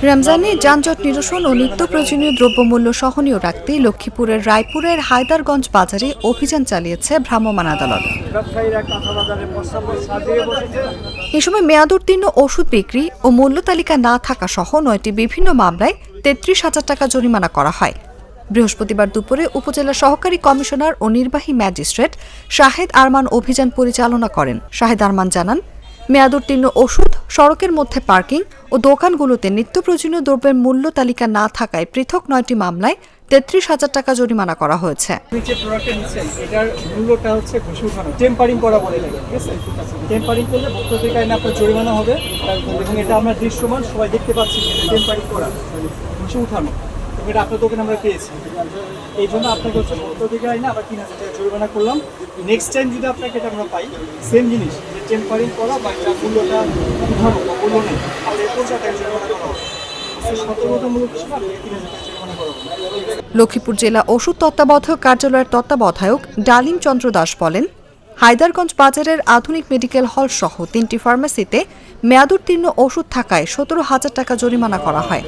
রমজানে যানজট নিরসন ও নিত্য প্রয়োজনীয় দ্রব্যমূল্য সহনীয় রাখতে লক্ষ্মীপুরের রায়পুরের হায়দারগঞ্জ বাজারে অভিযান চালিয়েছে ভ্রাম্যমাণ আদালত। এ সময় মেয়াদোত্তীর্ণ ওষুধ বিক্রি ও মূল্য তালিকা না থাকা সহ 9টি বিভিন্ন মামলায় 33,000 টাকা জরিমানা করা হয়। বৃহস্পতিবার দুপুরে উপজেলা সহকারী কমিশনার ও নির্বাহী ম্যাজিস্ট্রেট শাহেদ আরমান অভিযান পরিচালনা করেন। শাহেদ আরমান জানান, মেয়াদোত্তীর্ণ ওষুধ, সড়কের মধ্যে পার্কিং ও দোকানগুলোতে নিত্য প্রয়োজনীয় দ্রব্যের মূল্য তালিকা না থাকায় পৃথক 9টি মামলায় 33,000 টাকা জরিমানা করা হয়েছে। এটার মূল্যটা হচ্ছে ঘুষি উঠানো, টেম্পারিং করা বলে লাগে, ঠিক আছে? টেম্পারিং করলে ভোক্তাদের কারণে আপনার জরিমানা হবে এবং এটা আমরা দৃশ্যমান সবাই দেখতে পাচ্ছি। টেম্পারিং করা, ঘুষি উঠানো, এটা আপনার দোকানে আমরা পেয়েছি। এই জন্য আপনাকে হচ্ছে ভোক্তাদের কারণে আবার 3,000 টাকা জরিমানা করলাম। নেক্সট টাইম যদি আপনাকে এটা আমরা পাই সেম জিনিস, যে টেম্পারিং করা বা এটা মূল্যটা উঠানো বা মূল্য নেই, তাহলে 50,000 টাকা জরিমানা করা হবে। সতর্কতামূলক হিসেবে আপনাকে 3,000 টাকা জরিমানা করা হবে। লক্ষ্মীপুর জেলা ওষুধ তত্ত্বাবধায়ক কার্যালয়ের তত্ত্বাবধায়ক ডালিম চন্দ্র দাস বলেন, হায়দারগঞ্জ বাজারের আধুনিক মেডিকেল হল সহ 3টি ফার্মেসিতে মেয়াদোত্তীর্ণ ওষুধ থাকায় 17,000 টাকা জরিমানা করা হয়।